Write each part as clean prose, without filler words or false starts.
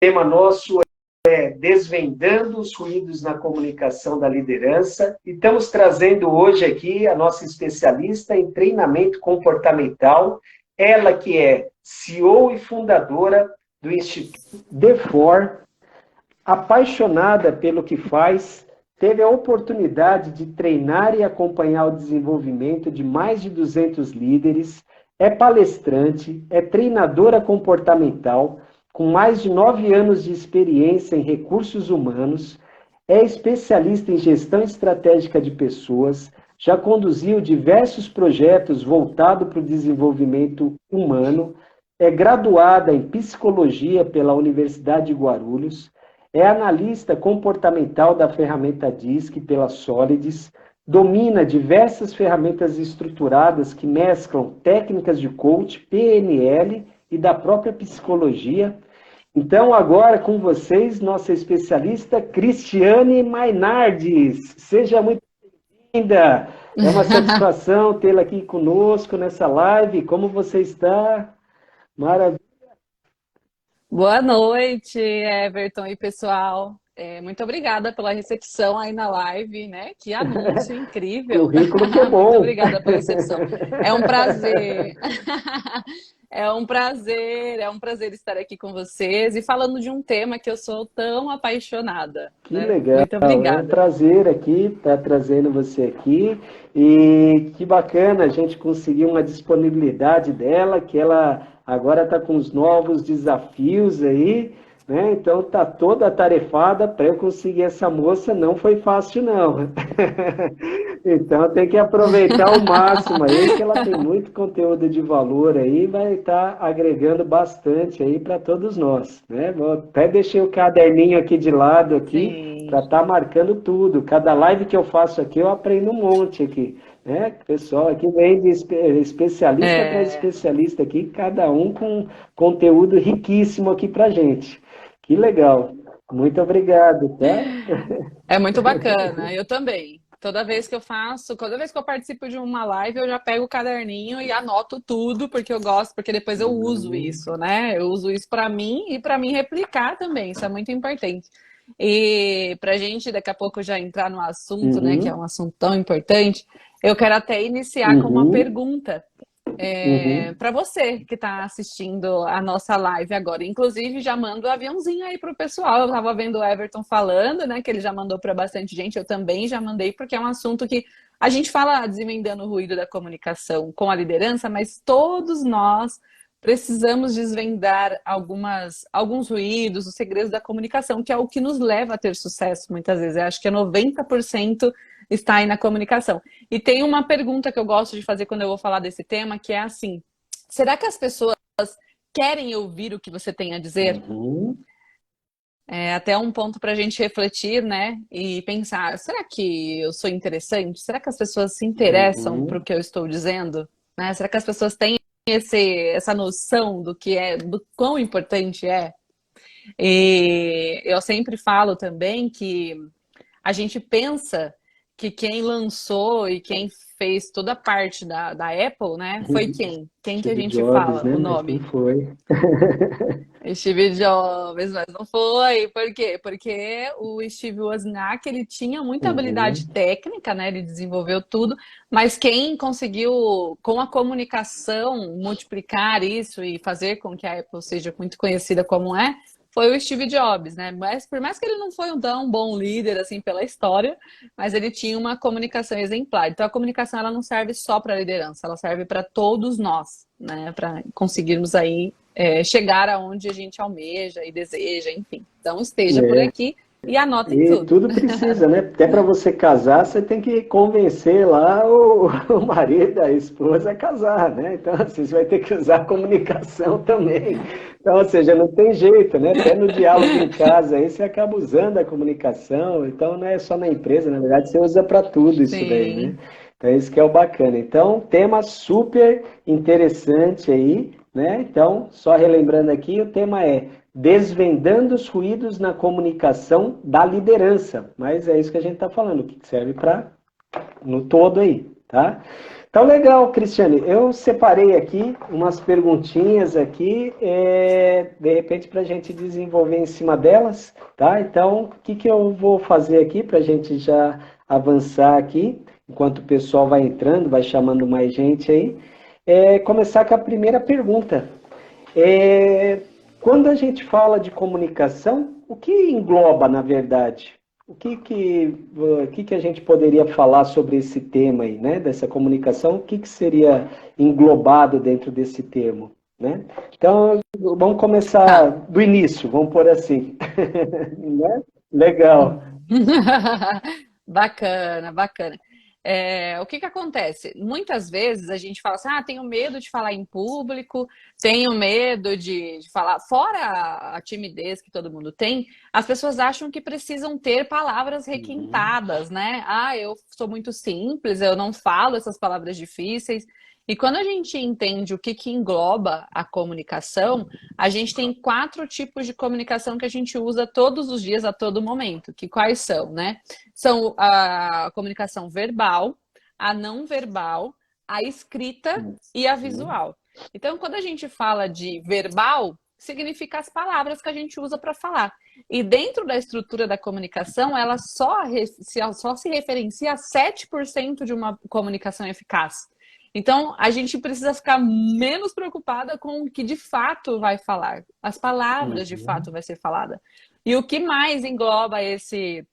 tema nosso é Desvendando os ruídos na comunicação da liderança. E estamos trazendo hoje aqui a nossa especialista em treinamento comportamental, ela que é CEO e fundadora do Instituto The4, apaixonada pelo que faz, teve a oportunidade de treinar e acompanhar o desenvolvimento de mais de 200 líderes, é palestrante, é treinadora comportamental, com mais de 9 anos de experiência em recursos humanos, é especialista em gestão estratégica de pessoas, já conduziu diversos projetos voltados para o desenvolvimento humano, é graduada em psicologia pela Universidade de Guarulhos, é analista comportamental da ferramenta DISC pela Solids, domina diversas ferramentas estruturadas que mesclam técnicas de coach, PNL e da própria psicologia. Então, agora com vocês, nossa especialista Cristiane Mainardes. Seja muito bem-vinda. É uma satisfação tê-la aqui conosco nessa live. Como você está? Maravilha. Boa noite, Everton e pessoal. Muito obrigada pela recepção aí na live, né? Que anúncio incrível. Currículo que é Muito bom. obrigada pela recepção. É um prazer. É um prazer estar aqui com vocês e falando de um tema que eu sou tão apaixonada, Que né? legal, Muito é um obrigada. prazer aqui estar trazendo você aqui e que bacana a gente conseguir uma disponibilidade dela, que ela agora está com os novos desafios aí, né? Então está toda atarefada para eu conseguir essa moça, não foi fácil não. Então tem que aproveitar ao máximo aí, que ela tem muito conteúdo de valor aí, vai estar agregando bastante aí para todos nós, né? Vou até deixei o caderninho aqui de lado aqui Sim, para estar marcando tudo. Cada live que eu faço aqui eu aprendo um monte aqui, né? O pessoal aqui vem de especialista para é, especialista aqui, cada um com conteúdo riquíssimo aqui para gente. Que legal. Muito obrigado, tá? é muito bacana. Eu também. Toda vez que eu participo de uma live, eu já pego o caderninho e anoto tudo, porque eu gosto, porque depois eu uso Hum, isso, né? Eu uso isso para mim e para mim replicar também. Isso é muito importante. E para a gente daqui a pouco já entrar no assunto, né, que é um uhum, assunto tão importante, eu quero até iniciar com uma uhum, pergunta uhum. para você que está assistindo a nossa live agora. Inclusive, já mando o aviãozinho aí para o pessoal. Eu estava vendo o Everton falando, né? Que ele já mandou para bastante gente. Eu também já mandei, porque é um assunto que a gente fala desvendando o ruído da comunicação com a liderança, mas todos nós precisamos desvendar alguns ruídos, os segredos da comunicação, que é o que nos leva a ter sucesso muitas vezes. Eu acho que é 90% está aí na comunicação. E tem uma pergunta que eu gosto de fazer quando eu vou falar desse tema, que é assim: será que as pessoas querem ouvir o que você tem a dizer? Uhum, É até um ponto para a gente refletir, né? E pensar: será que eu sou interessante? Será que as pessoas se interessam para o uhum, que eu estou dizendo? Né? Será que as pessoas têm essa noção do que é, do quão importante é? E eu sempre falo também que a gente pensa que quem lançou e quem fez toda a parte da Apple, né, foi uhum. quem? Quem que a Steve gente Jobs, fala né? o Mas não nome? foi. Steve Jobs, mas não foi. Por quê? Porque o Steve Wozniak, ele tinha muita habilidade Uhum, técnica, né? Ele desenvolveu tudo, mas quem conseguiu, com a comunicação, multiplicar isso e fazer com que a Apple seja muito conhecida como é, foi o Steve Jobs, né? Mas por mais que ele não foi um tão bom líder assim pela história, mas ele tinha uma comunicação exemplar. Então a comunicação ela não serve só para a liderança, ela serve para todos nós, né? Para conseguirmos aí chegar aonde a gente almeja e deseja, enfim. Então esteja por é. aqui e anotem E tudo. tudo precisa, né? Até para você casar, você tem que convencer lá o, o marido, a esposa a casar, né? Então, assim, você vai ter que usar a comunicação também. Então, ou seja, não tem jeito, né? Até no diálogo em casa aí você acaba usando a comunicação. Então, não é só na empresa, na verdade, você usa para tudo isso daí, né? Sim. Então, isso que é o bacana. Então, tema super interessante aí, né? Então, só relembrando aqui, o tema é Desvendando os ruídos na comunicação da liderança. Mas é isso que a gente está falando, que serve para no todo aí, tá? Então, legal, Cristiane. Eu separei aqui umas perguntinhas aqui, de repente, para a gente desenvolver em cima delas, tá? Então, o que que eu vou fazer aqui para a gente já avançar aqui, enquanto o pessoal vai entrando, vai chamando mais gente aí, começar com a primeira pergunta. É, quando a gente fala de comunicação, o que engloba, na verdade? O que que a gente poderia falar sobre esse tema aí, né? Dessa comunicação, o que que seria englobado dentro desse termo, né? Então, vamos começar Tá. do início, vamos por assim. Né? Legal. Bacana, bacana. O que que acontece? Muitas vezes a gente fala assim, tenho medo de falar em público, tenho medo de falar, fora a timidez que todo mundo tem, as pessoas acham que precisam ter palavras Uhum. requintadas, né? Eu sou muito simples, eu não falo essas palavras difíceis. E quando a gente entende o que que engloba a comunicação, a gente tem 4 tipos de comunicação que a gente usa todos os dias, a todo momento. Que quais são, né? São a comunicação verbal, a não verbal, a escrita e a Uhum. visual. Então, quando a gente fala de verbal, significa as palavras que a gente usa para falar. E dentro da estrutura da comunicação, ela só se referencia a 7% de uma comunicação eficaz. Então, a gente precisa ficar menos preocupada com o que de fato vai falar, as palavras de fato Uhum. vai ser falada. E o que mais engloba esse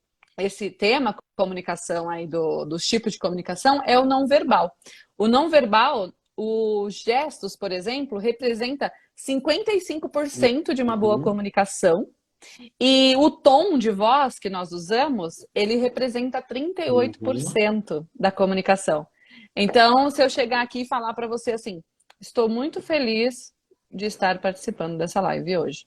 tema, comunicação aí dos tipos de comunicação, é o não verbal. O não verbal, os gestos, por exemplo, representa 55% de uma boa Uhum. comunicação. E o tom de voz que nós usamos, ele representa Uhum. 38% da comunicação. Então, se eu chegar aqui e falar para você assim, estou muito feliz de estar participando dessa live hoje.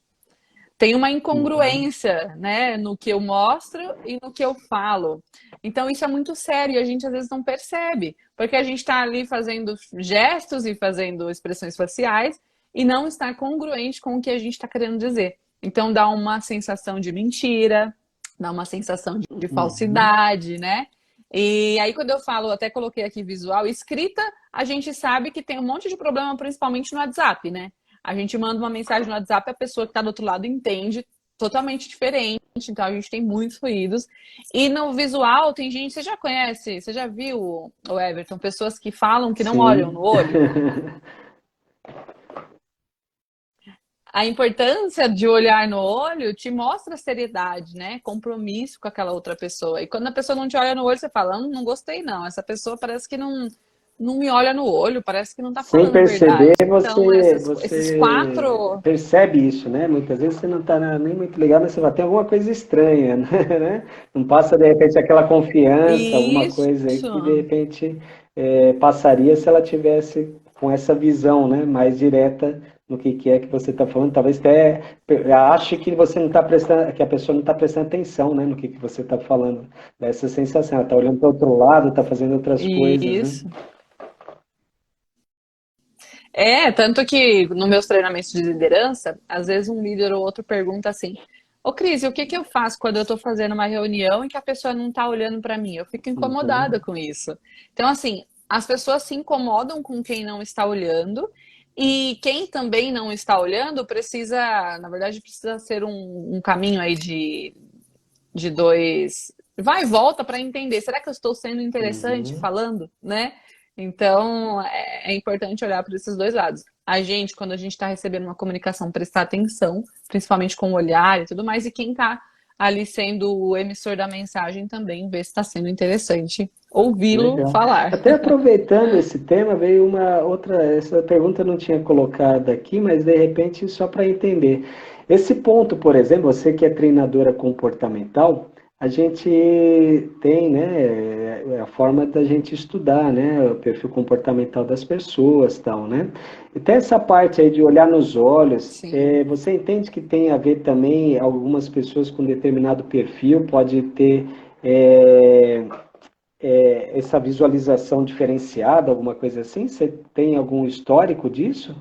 Tem uma Uhum. incongruência, né, no que eu mostro e no que eu falo. Então, isso é muito sério e a gente às vezes não percebe, porque a gente está ali fazendo gestos e fazendo expressões faciais e não está congruente com o que a gente está querendo dizer. Então, dá uma sensação de mentira, dá uma sensação de Uhum. falsidade, né? E aí, quando eu falo, até coloquei aqui visual, escrita, a gente sabe que tem um monte de problema, principalmente no WhatsApp, né? A gente manda uma mensagem no WhatsApp, a pessoa que está do outro lado entende totalmente diferente, então a gente tem muitos ruídos. E no visual, tem gente, você já conhece, você já viu, o Everton, pessoas que falam que não olham no Sim. olho? A importância de olhar no olho te mostra seriedade, né? Compromisso com aquela outra pessoa. E quando a pessoa não te olha no olho, você fala, não gostei não, essa pessoa parece que não me olha no olho, parece que não está Sem falando a perceber, verdade. Então, você, esses você quatro. percebe isso, né? Muitas vezes você não está nem muito ligado, mas você vai ter alguma coisa estranha, né? Não passa, de repente, aquela confiança, alguma coisa aí Isso. que, de repente, passaria se ela tivesse com essa visão, né? Mais direta no que é que você está falando. Talvez até ache que você não está prestando, que a pessoa não está prestando atenção, né? No que você está falando. Dá essa sensação, ela está olhando para o outro lado, está fazendo outras coisas, né? Isso. Tanto que nos meus treinamentos de liderança, às vezes um líder ou outro pergunta assim: Ô Cris, o que que eu faço quando eu estou fazendo uma reunião e que a pessoa não está olhando para mim? Eu fico incomodada Uhum. com isso. Então, assim, as pessoas se incomodam com quem não está olhando, e quem também não está olhando precisa, na verdade, precisa ser um caminho aí de dois. Vai e volta para entender. Será que eu estou sendo interessante Uhum. falando, né? Então, é importante olhar para esses dois lados. A gente, quando a gente está recebendo uma comunicação, prestar atenção, principalmente com o olhar e tudo mais, e quem está ali sendo o emissor da mensagem também, ver se está sendo interessante ouvi-lo Legal. falar. Até aproveitando esse tema, veio uma outra. Essa pergunta eu não tinha colocado aqui, mas de repente, só para entender. Esse ponto, por exemplo, você que é treinadora comportamental, a gente tem, né, a forma da gente estudar, né, o perfil comportamental das pessoas, tal, né? Então essa parte aí de olhar nos olhos, Sim. você entende que tem a ver também algumas pessoas com determinado perfil, pode ter é, essa visualização diferenciada, alguma coisa assim? Você tem algum histórico disso?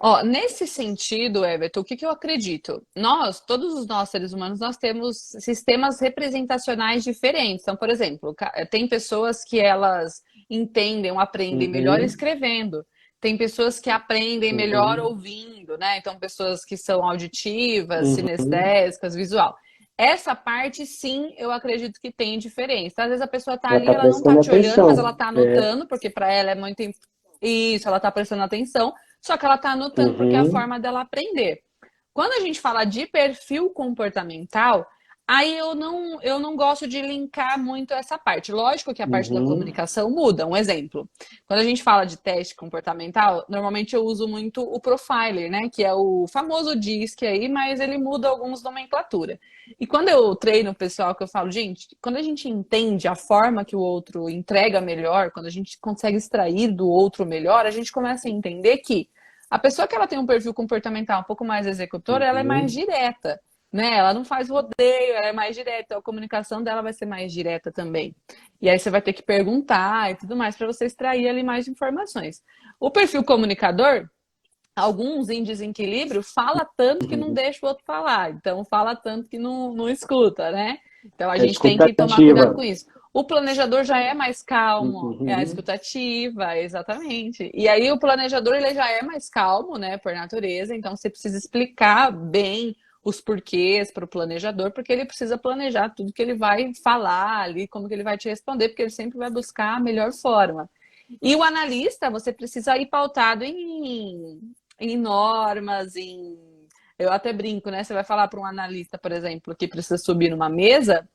Ó, nesse sentido, Everton, o que que eu acredito? Nós, todos os nós seres humanos, nós temos sistemas representacionais diferentes. Então, por exemplo, tem pessoas que elas entendem, aprendem melhor Uhum, escrevendo. Tem pessoas que aprendem melhor uhum, ouvindo, né? Então, pessoas que são auditivas, uhum. sinestésicas, visual. Essa parte, sim, eu acredito que tem diferença. Às vezes a pessoa tá Ela ali, está ela não tá prestando te olhando, mas ela atenção. tá É. anotando, porque para ela é muito isso, ela tá prestando atenção. Só que ela está anotando porque é a Uhum, forma dela aprender. Quando a gente fala de perfil comportamental, aí eu não gosto de linkar muito essa parte. Lógico que a parte da uhum. comunicação muda. Um exemplo. Quando a gente fala de teste comportamental, normalmente eu uso muito o profiler, né? Que é o famoso DISC aí, mas ele muda algumas nomenclatura. E quando eu treino o pessoal, que eu falo, gente, quando a gente entende a forma que o outro entrega melhor, quando a gente consegue extrair do outro melhor, a gente começa a entender que a pessoa que ela tem um perfil comportamental um pouco mais executor, ela é mais Uhum. direta, né? Ela não faz rodeio, ela é mais direta, então a comunicação dela vai ser mais direta também. E aí você vai ter que perguntar e tudo mais para você extrair ali mais informações. O perfil comunicador, alguns em desequilíbrio, fala tanto que não Uhum. deixa o outro falar, então fala tanto que não escuta, né? Então a É gente tem que tomar cuidado com escutativa. isso. O planejador já é mais calmo, é a Uhum. escutativa, exatamente. E aí o planejador ele já é mais calmo, né, por natureza, então você precisa explicar bem os porquês para o planejador, porque ele precisa planejar tudo que ele vai falar ali, como que ele vai te responder, porque ele sempre vai buscar a melhor forma. E o analista, você precisa ir pautado em normas, em. Eu até brinco, né? Você vai falar para um analista, por exemplo, que precisa subir numa mesa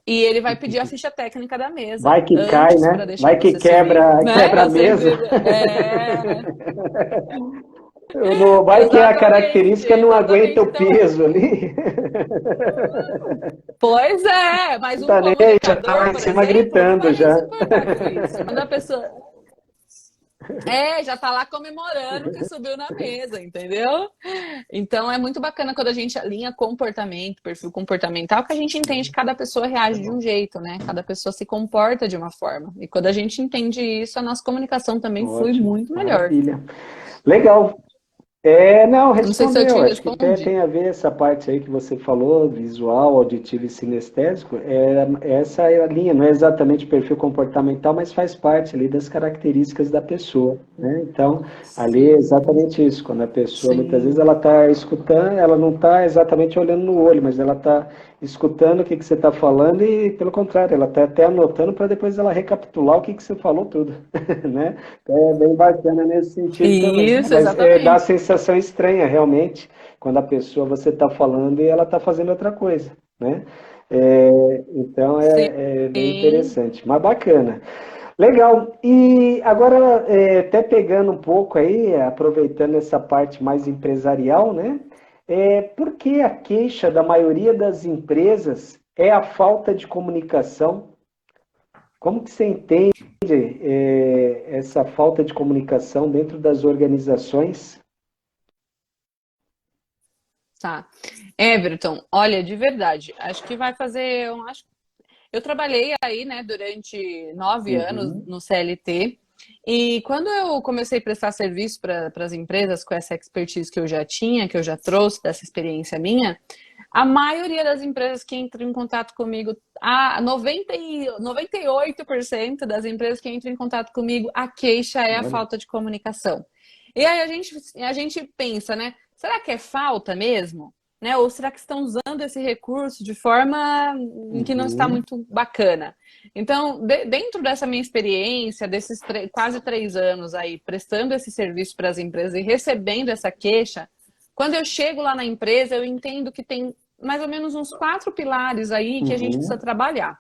e ele vai pedir a ficha técnica da mesa Vai que cai, antes para né? deixar Vai que você subir, quebra, né? quebra a Eu sempre. mesa. É, Vai que a exatamente, característica não aguenta exatamente. o Então, peso ali. pois é, mas Não um tá nem aí, já tá lá comunicador, em por cima exemplo, não gritando vai nem se já. importar com isso. Quando a pessoa. Já tá lá comemorando que subiu na mesa, entendeu? Então é muito bacana quando a gente alinha comportamento, perfil comportamental, que a gente entende que cada pessoa É reage de um bom. jeito, né? Cada pessoa se comporta de uma forma. E quando a gente entende isso, a nossa comunicação também flui Ótimo, muito melhor. maravilha. Legal. Não, Eu não sei se eu te respondeu. Acho que até respondi. tem a ver essa parte aí que você falou, visual, auditivo e sinestésico. Essa é a linha, não é exatamente perfil comportamental, mas faz parte ali das características da pessoa, né? Então, ali é Sim, exatamente isso. Quando a pessoa, muitas vezes, sim. ela está escutando, ela não está exatamente olhando no olho, mas ela está escutando o que que você está falando e, pelo contrário, ela está até anotando para depois ela recapitular o que que você falou tudo, né? É bem bacana nesse sentido também. Isso, Mas dá a exatamente. sensação estranha, realmente, quando a pessoa você está falando e ela está fazendo outra coisa, né? Então é bem Sim. interessante, mas bacana. Legal. E agora, até pegando um pouco aí, aproveitando essa parte mais empresarial, né? Por que a queixa da maioria das empresas é a falta de comunicação? Como que você entende, essa falta de comunicação dentro das organizações? Tá. Everton, olha, de verdade, acho que vai fazer. Eu trabalhei aí, né, durante 9 anos Uhum, no CLT. E quando eu comecei a prestar serviço para as empresas com essa expertise que eu já tinha, que eu já trouxe dessa experiência minha, a maioria das empresas que entram em contato comigo, 98% das empresas que entram em contato comigo, a queixa é a olha. falta de comunicação. E aí a gente pensa, né? Será que é falta mesmo? Né? Ou será que estão usando esse recurso de forma em que não está Uhum, muito bacana? Então, dentro dessa minha experiência, desses quase 3 anos aí, prestando esse serviço para as empresas e recebendo essa queixa, quando eu chego lá na empresa, eu entendo que tem mais ou menos uns 4 pilares aí que a gente precisa uhum, trabalhar.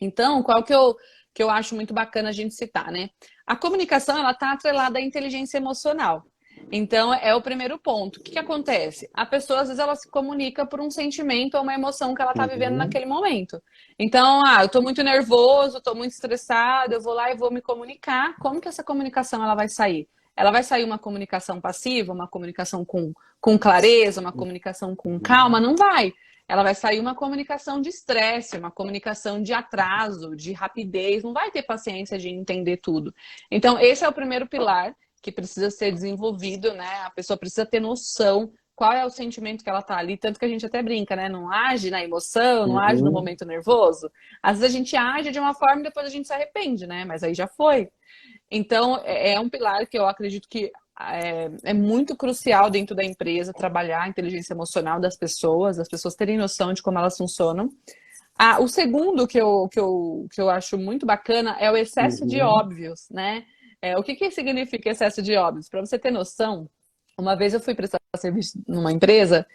Então, qual que eu acho muito bacana a gente citar, né? A comunicação, ela está atrelada à inteligência emocional. Então, é o primeiro ponto. O que, que acontece? A pessoa, às vezes, ela se comunica por um sentimento ou uma emoção que ela está vivendo uhum, naquele momento. Então, eu estou muito nervoso, estou muito estressado, eu vou lá e vou me comunicar. Como que essa comunicação ela vai sair? Ela vai sair uma comunicação passiva, uma comunicação com clareza, uma comunicação com calma? uhum, Não vai. Ela vai sair uma comunicação de estresse, uma comunicação de atraso, de rapidez, não vai ter paciência de entender tudo. Então, esse é o primeiro pilar que precisa ser desenvolvido, né? A pessoa precisa ter noção qual é o sentimento que ela tá ali, tanto que a gente até brinca, né? Não age na emoção, não age no momento nervoso. Às vezes a gente age de uma forma e depois a gente se arrepende, né? Mas aí já foi. Então, é um pilar que eu acredito que é muito crucial dentro da empresa trabalhar a inteligência emocional das pessoas, as pessoas terem noção de como elas funcionam. O segundo que eu acho muito bacana é o excesso de óbvios, né? O que significa excesso de óbvios? Para você ter noção, uma vez eu fui prestar serviço numa empresa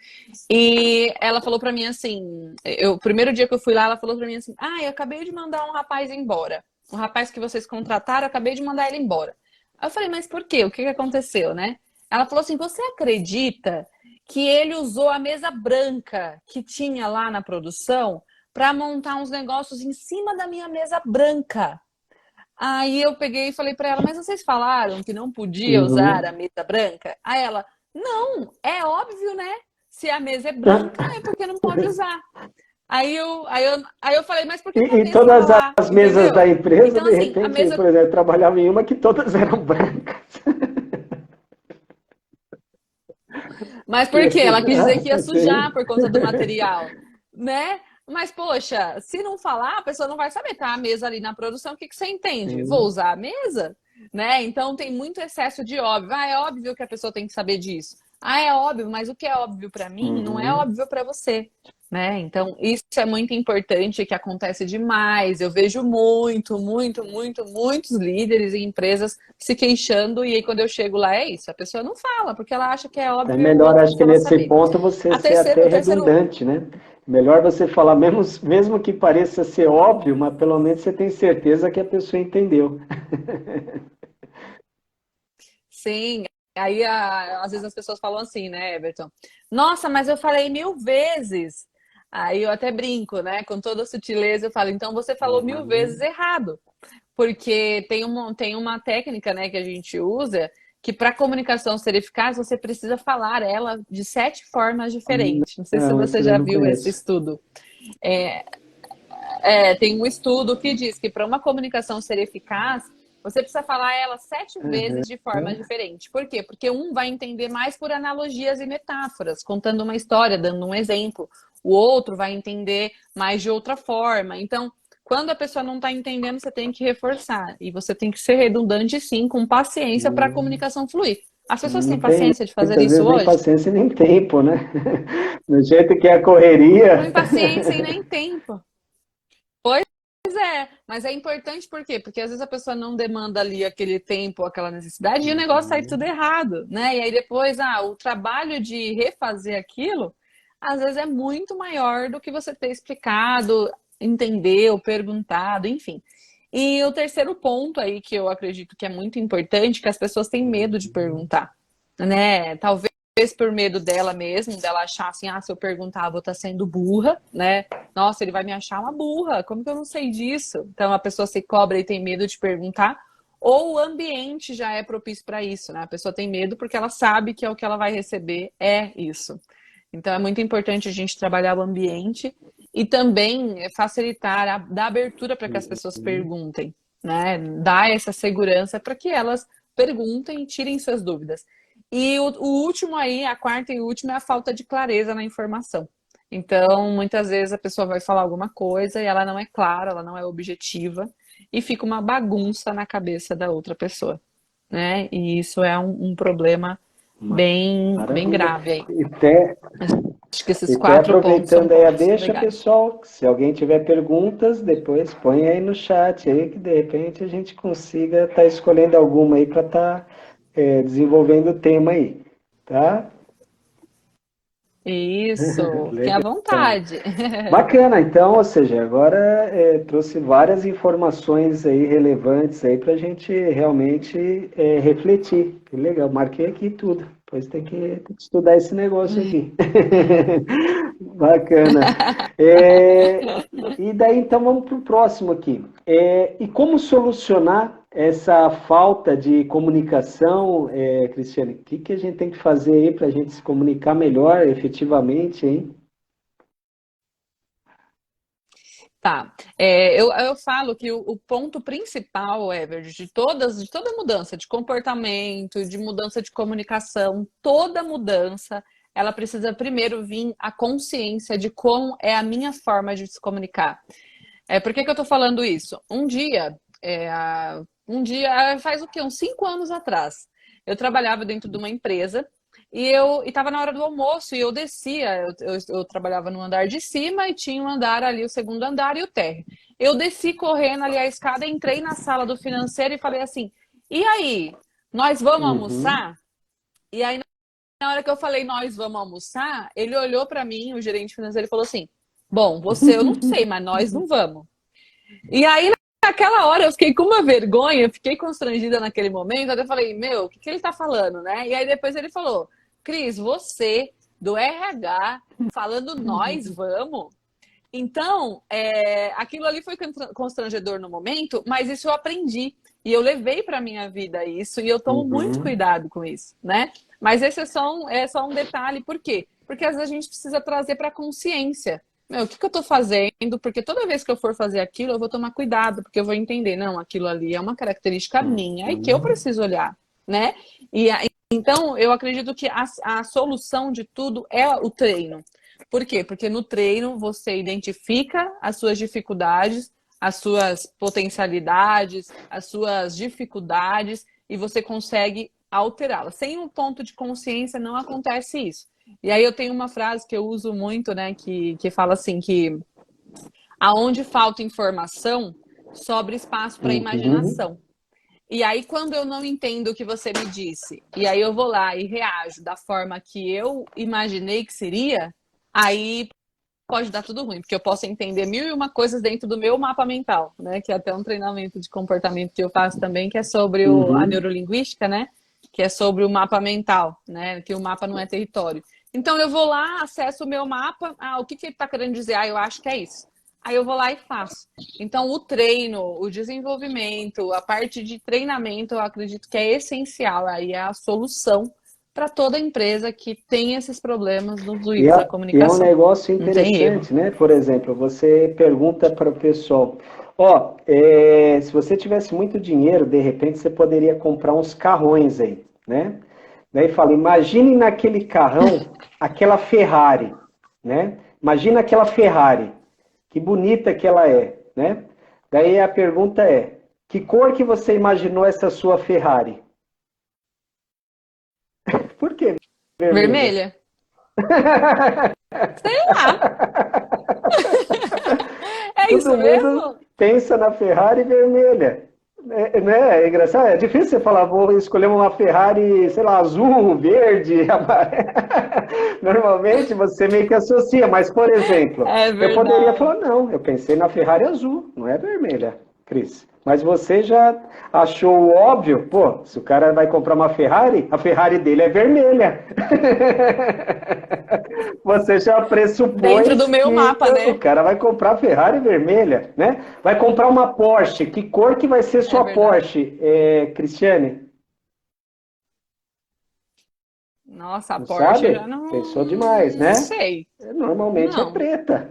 e ela falou para mim assim, o primeiro dia que eu fui lá, ela falou para mim assim, eu acabei de mandar um rapaz embora. O rapaz que vocês contrataram, eu acabei de mandar ele embora. Aí eu falei, mas por quê? O que aconteceu, né? Ela falou assim, você acredita que ele usou a mesa branca que tinha lá na produção para montar uns negócios em cima da minha mesa branca? Aí eu peguei e falei para ela, mas vocês falaram que não podia usar a mesa branca? Aí ela, não, é óbvio, né? Se a mesa é branca, é porque não pode usar. Aí eu falei, mas por que a E mesa todas estava lá? as mesas da Entendeu? empresa, Então, de assim, a repente, mesa. por exemplo, eu trabalhava em uma que todas eram brancas. Mas por quê? Ela quis dizer que ia Sim. sujar por conta do material, né? Mas, poxa, se não falar, a pessoa não vai saber. Tá a mesa ali na produção, o que você entende? Vou usar a mesa? Né? Então tem muito excesso de óbvio. É óbvio que a pessoa tem que saber disso. É óbvio, mas o que é óbvio para mim não é óbvio para você. Né? Então, isso é muito importante, que acontece demais. Eu vejo muitos líderes e empresas se queixando, e aí quando eu chego lá é isso, a pessoa não fala, porque ela acha que é É óbvio, o melhor, outro acho que precisa nesse saber. ponto, você ser até O terceiro, redundante, né? Melhor você falar, mesmo que pareça ser óbvio, mas pelo menos você tem certeza que a pessoa entendeu. sim, aí às vezes as pessoas falam assim, né, Everton? Nossa, mas eu falei 1000 vezes. Aí eu até brinco, né? Com toda sutileza, eu falo, então você falou 1000 vezes errado. Porque tem uma técnica, né, que a gente usa, que para a comunicação ser eficaz, você precisa falar ela de 7 formas diferentes. Não sei se Não, esse você eu já não viu esse conheço. estudo. Tem um estudo que diz que para uma comunicação ser eficaz, você precisa falar ela 7 vezes de forma diferente. Por quê? Porque um vai entender mais por analogias e metáforas, contando uma história, dando um exemplo. O outro vai entender mais de outra forma. Então, quando a pessoa não está entendendo, você tem que reforçar. E você tem que ser redundante, sim, com paciência para a comunicação fluir. As pessoas Não têm tem, paciência de fazer muitas isso vezes, nem hoje? paciência nem tempo, né? Do jeito que é a Não correria. tem paciência e nem tempo. Pois é, mas é importante por quê? Porque às vezes a pessoa não demanda ali aquele tempo, aquela necessidade, e o negócio sai tudo errado, né? E aí depois, o trabalho de refazer aquilo, às vezes é muito maior do que você ter explicado, entendeu, perguntado, enfim. E o terceiro ponto aí que eu acredito que é muito importante, que as pessoas têm medo de perguntar, né? Talvez por medo dela mesmo, dela achar assim, se eu perguntar, eu vou estar sendo burra, né? Nossa, ele vai me achar uma burra, como que eu não sei disso? Então a pessoa se cobra e tem medo de perguntar, ou o ambiente já é propício para isso, né? A pessoa tem medo porque ela sabe que é o que ela vai receber é isso. Então é muito importante a gente trabalhar o ambiente e também facilitar, dar abertura para que as pessoas perguntem, né? Dar essa segurança para que elas perguntem e tirem suas dúvidas. E o último aí, a quarta e última, é a falta de clareza na informação. Então, muitas vezes a pessoa vai falar alguma coisa e ela não é clara, ela não é objetiva, e fica uma bagunça na cabeça da outra pessoa, né? E isso é um problema bem Maravilha. grave aí. E até, Acho que e esses até 4 pontos são aproveitando aí a pontos deixa, legais. pessoal, se alguém tiver perguntas, depois põe aí no chat aí, que de repente a gente consiga estar escolhendo alguma aí para estar desenvolvendo o tema aí, tá? Isso, fiquem à Legal. vontade. Bacana, então, ou seja, agora trouxe várias informações aí relevantes aí para a gente realmente refletir. Que legal, marquei aqui tudo. Depois tem que estudar esse negócio aqui. Bacana. E daí, então, vamos para o próximo aqui. E como solucionar essa falta de comunicação, Cristiane? O que a gente tem que fazer aí para a gente se comunicar melhor, efetivamente, hein? Tá. Eu falo que o ponto principal, Ever, de toda mudança de comportamento, de mudança de comunicação, toda mudança, ela precisa primeiro vir a consciência de como é a minha forma de se comunicar. Por que que eu tô falando isso? Faz o quê? Uns 5 anos atrás, eu trabalhava dentro de uma empresa e estava na hora do almoço e eu descia. Eu trabalhava no andar de cima e tinha um andar ali, o segundo andar e o térreo. Eu desci correndo ali a escada, entrei na sala do financeiro e falei assim: e aí, nós vamos Uhum. almoçar? E aí, na hora que eu falei nós vamos almoçar, ele olhou para mim, o gerente financeiro, e falou assim: bom, você eu não sei, mas nós não vamos. E aí, naquela hora, eu fiquei com uma vergonha, fiquei constrangida naquele momento. Até falei, meu, o que que ele tá falando, né? E aí depois ele falou, Cris, você do RH falando nós vamos. Então, aquilo ali foi constrangedor no momento, mas isso eu aprendi. E eu levei para minha vida isso, e eu tomo muito Uhum. cuidado com isso, né? Mas esse é só um detalhe, por quê? Porque às vezes a gente precisa trazer para consciência. Meu, o que que eu estou fazendo? Porque toda vez que eu for fazer aquilo, eu vou tomar cuidado, porque eu vou entender, não, aquilo ali é uma característica minha e que eu Uhum. preciso olhar, né? Então, eu acredito que a solução de tudo é o treino. Por quê? Porque no treino você identifica as suas dificuldades, as suas potencialidades, as suas dificuldades e você consegue alterá-las. Sem um ponto de consciência não acontece isso. E aí eu tenho uma frase que eu uso muito, né, que fala assim que aonde falta informação, sobra espaço para Uhum. imaginação. E aí, quando eu não entendo o que você me disse, e aí eu vou lá e reajo da forma que eu imaginei que seria, aí pode dar tudo ruim, porque eu posso entender mil e uma coisas dentro do meu mapa mental, né? Que é até um treinamento de comportamento que eu faço também, que é sobre a Uhum. neurolinguística, né? Que é sobre o mapa mental, né? Que o mapa não é território. Então eu vou lá, acesso o meu mapa, o que que ele está querendo dizer? Eu acho que é isso. Aí eu vou lá e faço. Então o treino, o desenvolvimento, a parte de treinamento, eu acredito que é essencial, aí é a solução para toda empresa que tem esses problemas nos E fluidos da é um comunicação. negócio Não tem erro. interessante, né? Por exemplo, você pergunta para o pessoal, ó, se você tivesse muito dinheiro, de repente você poderia comprar uns carrões aí, né? Daí fala, imagine naquele carrão aquela Ferrari, né? Imagina aquela Ferrari, que bonita que ela é, né? Daí a pergunta é, que cor que você imaginou essa sua Ferrari? Por que vermelha? Vermelha? Sei lá. É Todo isso mundo mesmo? pensa na Ferrari vermelha. Né? É engraçado, é difícil você falar, vou escolher uma Ferrari, sei lá, azul, verde, amarelo. Normalmente você meio que associa, mas, por exemplo, É eu poderia verdade. falar, não, eu pensei na Ferrari azul, não é vermelha, Cris. Mas você já achou óbvio, pô, se o cara vai comprar uma Ferrari, a Ferrari dele é vermelha. Você já Dentro do pressupôs meu que mapa, o né? cara vai comprar Ferrari vermelha, né? Vai comprar uma Porsche. Que cor que vai ser É sua verdade. Porsche, Cristiane? Nossa, a Não Porsche eu sabe? já não, Pensou demais, não né? sei. Normalmente é Não. preta.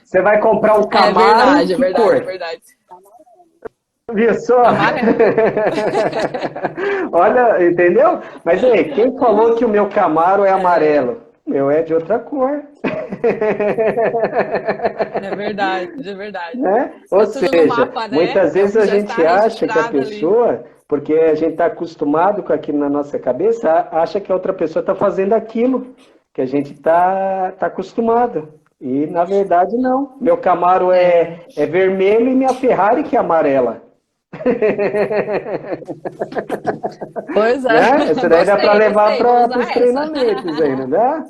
Você vai comprar um É Camaro, verdade, é que verdade, é cor? verdade. Viu só? Amarelo. Olha, entendeu? Mas aí, quem falou que o meu Camaro é É, amarelo? O meu é de outra cor. é verdade, é verdade. Né? Ou Tá tudo no seja, mapa, né? muitas É o vezes que a já está gente acha que a registrado ali. pessoa, porque a gente está acostumado com aquilo na nossa cabeça, acha que a outra pessoa está fazendo aquilo que a gente tá acostumado. E na verdade não. Meu Camaro É. é vermelho e minha Ferrari que é amarela. Pois é, Né? Essa daí dá para gostei, levar gostei, vou para os usar essa. treinamentos aí, não dá?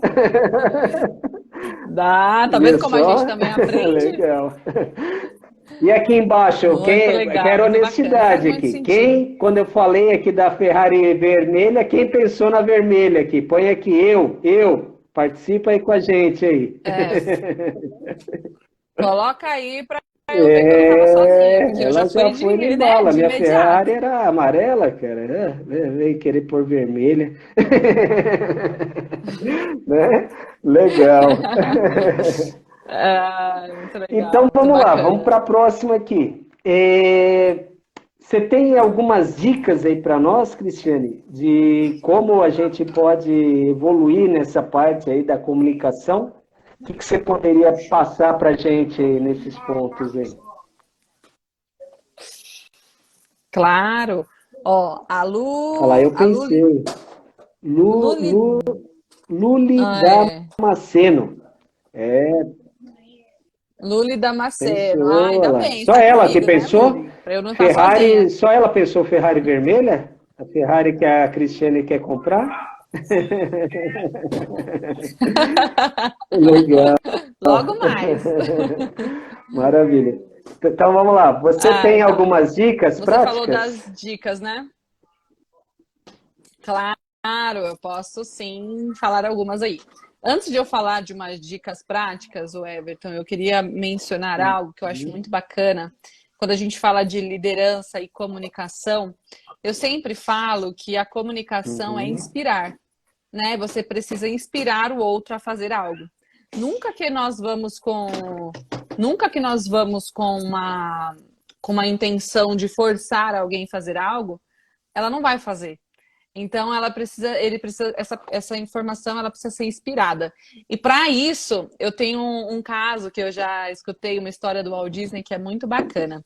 Dá, tá Viu vendo como a só? gente também aprende? Legal. E aqui embaixo, Muito legal, quero muito bacana, faz honestidade muito aqui. sentido. Quando eu falei aqui da Ferrari vermelha, quem pensou na vermelha aqui? Põe aqui, eu. Participa aí com a gente aí. É, coloca aí pra eu ver que eu não tava sozinha, porque eu já Ela já fui foi no né, embalo. A de minha Ferrari imediato. era amarela, cara. Veio querer pôr vermelha. Né? Legal. Muito Então legal, muito vamos lá, vamos para bacana. a próxima aqui. Você tem algumas dicas aí para nós, Cristiane, de como a gente pode evoluir nessa parte aí da comunicação? O que você poderia passar para a gente aí nesses pontos aí? Claro. Ó, Olha lá, eu A Luli, pensei. Lu, Luli, Lu, Luli é, Damasceno. É, Luli Damasceno. Ah, pensou, olha ainda lá. bem, Só está ela que comigo, né, pensou? Luli? Para eu não estar Ferrari, sozinha. só ela pensou Ferrari vermelha? A Ferrari que a Cristiane quer comprar? Legal. Logo mais. Maravilha. Então vamos lá. Você Ah, tem então, algumas dicas você falou das práticas? dicas, né? Claro, eu posso sim falar algumas aí. Antes de eu falar de umas dicas práticas, o Everton, eu queria mencionar algo que eu acho muito bacana. Quando a gente fala de liderança e comunicação, eu sempre falo que a comunicação é Uhum, inspirar, né? Você precisa inspirar o outro a fazer algo. Nunca que nós vamos com, nunca que nós vamos com uma intenção de forçar alguém a fazer algo, ela não vai fazer. Então ela precisa, ele precisa, essa informação ela precisa ser inspirada. E para isso, eu tenho um caso que eu já escutei, uma história do Walt Disney que é muito bacana.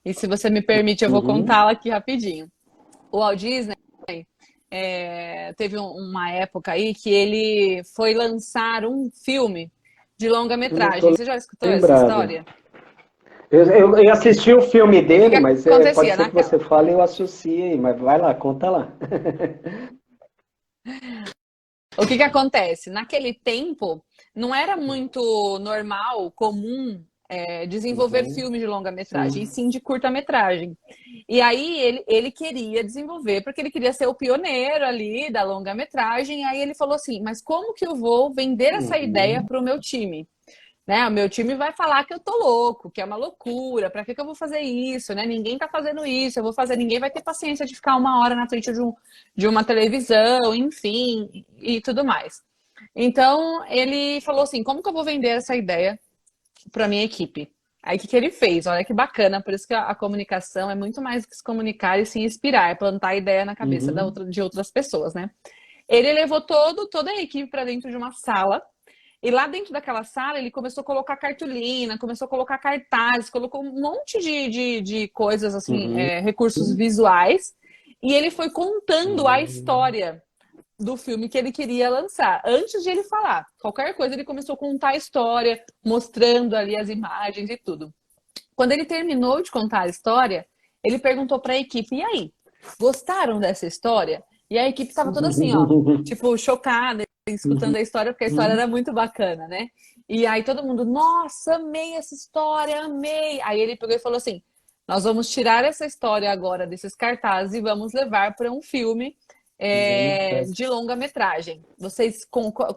E se você me permite, eu vou uhum, contá-la aqui rapidinho. O Walt Disney teve uma época aí que ele foi lançar um filme de eu não longa-metragem. estou Você já escutou essa lembrado. história? Eu assisti o filme O que que dele, mas pode acontecia ser que você naquela? fale e eu associe, mas vai lá, conta lá. O que que acontece? Naquele tempo, não era muito normal, comum, desenvolver Uhum, filmes de longa-metragem, e sim. sim de curta-metragem. E aí ele queria desenvolver, porque ele queria ser o pioneiro ali da longa-metragem. Aí ele falou assim: mas como que eu vou vender essa ideia Uhum, para o meu time? Né? O meu time vai falar que eu tô louco, que é uma loucura, para que eu vou fazer isso, né? Ninguém tá fazendo isso, eu vou fazer, ninguém vai ter paciência de ficar uma hora na frente de uma televisão, enfim, e tudo mais. Então, ele falou assim: como que eu vou vender essa ideia para minha equipe? Aí o que, que ele fez? Olha que bacana, por isso que a comunicação é muito mais do que se comunicar e se inspirar, é plantar a ideia na cabeça uhum, de outras pessoas, né? Ele levou toda a equipe para dentro de uma sala e lá dentro daquela sala, ele começou a colocar cartolina, começou a colocar cartazes, colocou um monte de coisas, assim, uhum, recursos visuais. E ele foi contando a uhum, história do filme que ele queria lançar. Antes de ele falar qualquer coisa, ele começou a contar a história, mostrando ali as imagens e tudo. Quando ele terminou de contar a história, ele perguntou para a equipe: e aí, gostaram dessa história? E a equipe estava toda assim, ó, tipo, chocada, escutando a história, porque a história uhum, era muito bacana, né? E aí todo mundo, nossa, amei essa história, amei. Aí ele pegou e falou assim: nós vamos tirar essa história agora desses cartazes e vamos levar para um filme de longa-metragem. Vocês concordam?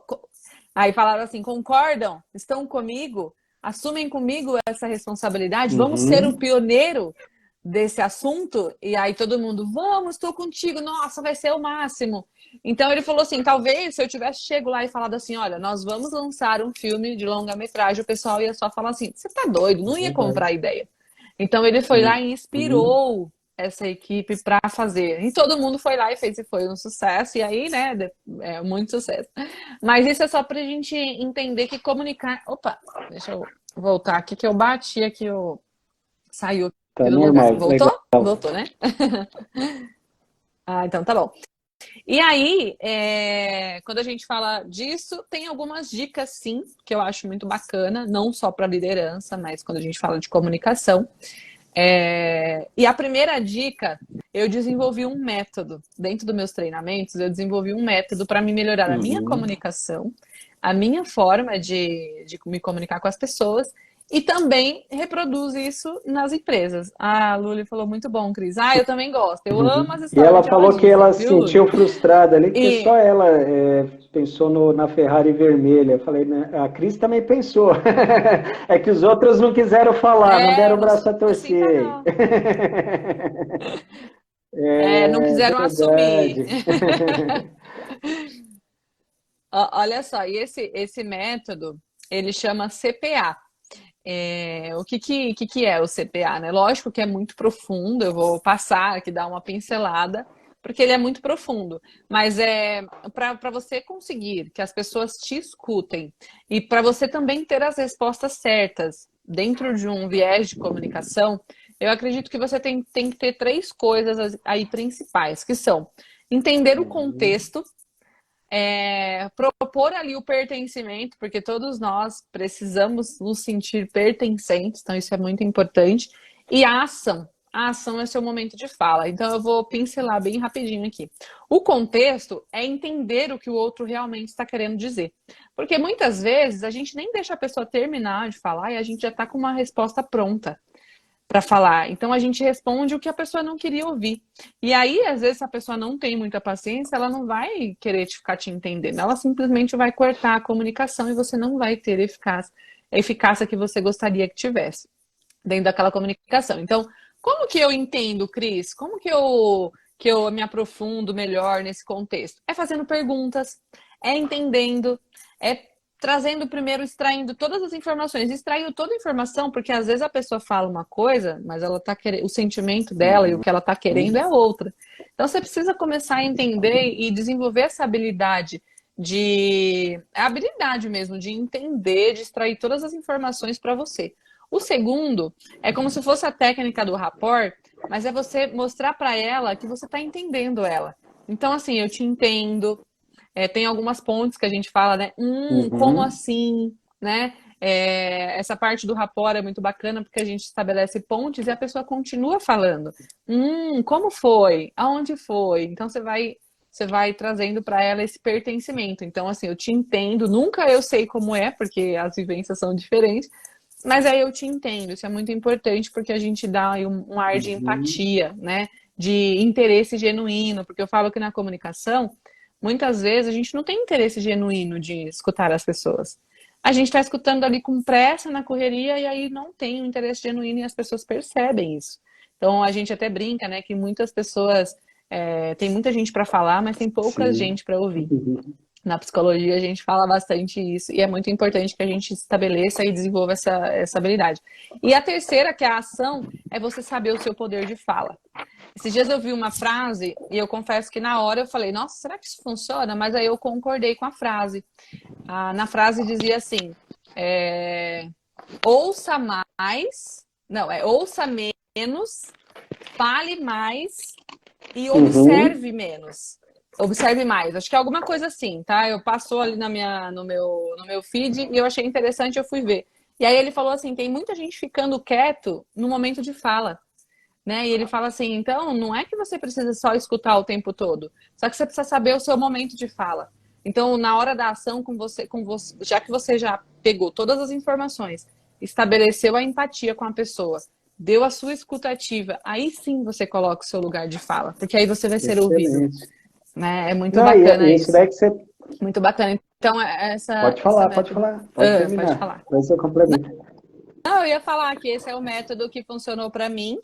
Aí falaram assim: concordam? Estão comigo? Assumem comigo essa responsabilidade? Vamos ser o uhum, pioneiro desse assunto? E aí todo mundo, vamos, estou contigo, nossa, vai ser o máximo. Então ele falou assim: talvez se eu tivesse chego lá e falado assim: olha, nós vamos lançar um filme de longa-metragem, o pessoal ia só falar assim: você tá doido, não ia comprar a verdade. ideia. Então ele foi lá e Uhum. inspirou essa equipe para fazer. E todo mundo foi lá e fez, e foi um sucesso. E aí, né, muito sucesso. Mas isso é só para a gente entender que comunicar. Opa, deixa eu voltar aqui que eu bati aqui, saiu Tá aqui do lugar. normal, legal. Voltou? Voltou, né? Ah, então tá bom. E aí, quando a gente fala disso, tem algumas dicas, sim, que eu acho muito bacana, não só para liderança, mas quando a gente fala de comunicação. E a primeira dica, eu desenvolvi um método. Dentro dos meus treinamentos, eu desenvolvi um método para me melhorar a minha Uhum. comunicação, a minha forma de me comunicar com as pessoas e também reproduz isso nas empresas. Ah, a Luli falou muito bom, Cris. Ah, eu também gosto. Eu amo as E histórias ela de Walt falou que Disney, ela se viu, Luli? sentiu frustrada ali, porque só E ela pensou na Ferrari vermelha. Eu falei, né? A Cris também pensou. É que os outros não quiseram falar, não deram o não braço a sou assim, tá torcer. não. Não É quiseram assumir. verdade. Olha só, e esse método. ele chama CPA. O que é o CPA, né? Lógico que é muito profundo, eu vou passar aqui, dar uma pincelada, porque ele é muito profundo. Mas para você conseguir que as pessoas te escutem e para você também ter as respostas certas dentro de um viés de comunicação, eu acredito que você tem que ter três coisas aí principais, que são entender o contexto, propor ali o pertencimento, porque todos nós precisamos nos sentir pertencentes, então isso é muito importante. E a ação. A ação é seu momento de fala. Então eu vou pincelar bem rapidinho aqui. O contexto é entender o que o outro realmente está querendo dizer. Porque muitas vezes a gente nem deixa a pessoa terminar de falar e a gente já está com uma resposta pronta para falar. Então a gente responde o que a pessoa não queria ouvir. E aí, às vezes, se a pessoa não tem muita paciência, ela não vai querer ficar te entendendo. Ela simplesmente vai cortar a comunicação e você não vai ter a eficácia que você gostaria que tivesse dentro daquela comunicação. Então, como que eu entendo, Cris? Como que eu me aprofundo melhor nesse contexto? É fazendo perguntas, é entendendo, é trazendo primeiro, extraindo todas as informações, extraindo toda a informação, porque às vezes a pessoa fala uma coisa, mas ela tá querendo, o sentimento dela e o que ela tá querendo é outra. Então você precisa começar a entender e desenvolver essa habilidade a habilidade mesmo de entender, de extrair todas as informações para você. O segundo é como se fosse a técnica do rapport, mas é você mostrar para ela que você está entendendo ela. Então, assim, eu te entendo. Tem algumas pontes que a gente fala, né? Como assim, né? Essa parte do rapport é muito bacana porque a gente estabelece pontes e a pessoa continua falando. Como foi? Aonde foi? Então você vai trazendo para ela esse pertencimento. Então, assim, eu te entendo, nunca eu sei como é, porque as vivências são diferentes, mas aí eu te entendo. Isso é muito importante porque a gente dá aí um ar de empatia, né? De interesse genuíno, porque eu falo que na comunicação muitas vezes a gente não tem interesse genuíno de escutar as pessoas. A gente está escutando ali com pressa, na correria, e aí não tem um interesse genuíno e as pessoas percebem isso. Então a gente até brinca, né, que muitas pessoas, tem muita gente para falar, mas tem pouca gente para ouvir. Na psicologia a gente fala bastante isso e é muito importante que a gente estabeleça e desenvolva essa habilidade. E a terceira, que é a ação, é você saber o seu poder de fala. Esses dias eu vi uma frase e eu confesso que na hora eu falei, nossa, será que isso funciona? Mas aí eu concordei com a frase. Na frase dizia assim, ouça mais, não, ouça menos, fale mais e observe menos. Observe mais. Acho que é alguma coisa assim, tá? Eu passou ali no meu feed e eu achei interessante, eu fui ver. E aí ele falou assim, tem muita gente ficando quieto no momento de fala. Né? E ele fala assim, então, não é que você precisa só escutar o tempo todo, só que você precisa saber o seu momento de fala. Então, na hora da ação com você, já que você já pegou todas as informações, estabeleceu a empatia com a pessoa, deu a sua escutativa, aí sim você coloca o seu lugar de fala, porque aí você vai ser ouvido. Né? É muito bacana isso. Daí que você... Muito bacana. Então, Pode falar. Pode terminar. Pode falar. Vai ser complemento. Não, eu ia falar que esse é o método que funcionou para mim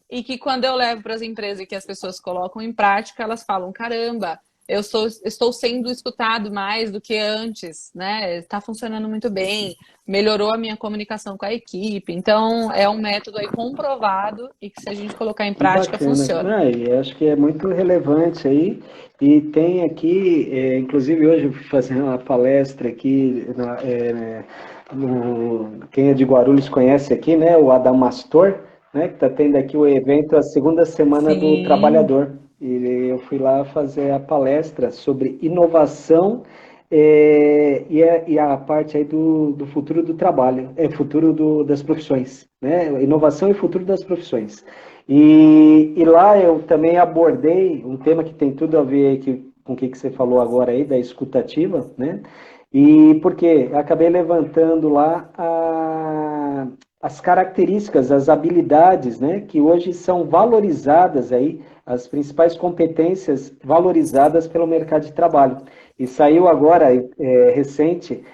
e que quando eu levo para as empresas e que as pessoas colocam em prática, elas falam, caramba, estou sendo escutado mais do que antes, né? Está funcionando muito bem, melhorou a minha comunicação com a equipe. Então, é um método aí comprovado e que se a gente colocar em prática, funciona. E acho que é muito relevante aí. E tem aqui, inclusive hoje eu fui fazer uma palestra aqui, quem é de Guarulhos conhece aqui, né? O Adamastor, né, que está tendo aqui o evento, a segunda semana do trabalhador. E eu fui lá fazer a palestra sobre inovação e a parte aí do futuro do trabalho, futuro das profissões, né? Inovação e futuro das profissões. E lá eu também abordei um tema que tem tudo a ver com o que você falou agora aí, da escutativa, né? E porque acabei levantando lá as características, as habilidades, né, que hoje são valorizadas aí, as principais competências valorizadas pelo mercado de trabalho. E saiu agora, recente,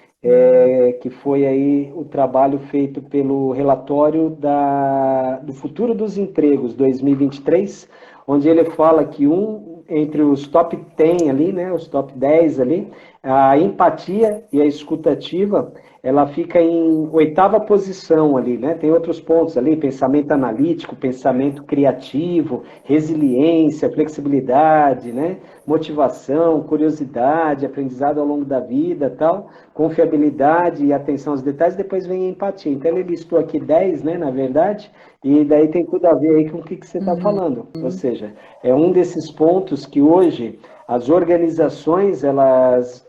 que foi aí o trabalho feito pelo relatório do Futuro dos Empregos 2023, onde ele fala que entre os top 10 ali, né, os top 10 ali, a empatia e a escutativa ela fica em oitava posição ali, né? Tem outros pontos ali, pensamento analítico, pensamento criativo, resiliência, flexibilidade, né? Motivação, curiosidade, aprendizado ao longo da vida, tal, confiabilidade e atenção aos detalhes, depois vem a empatia. Então ele listou aqui 10, né, na verdade, e daí tem tudo a ver aí com o que você está falando. Ou seja, é um desses pontos que hoje as organizações, elas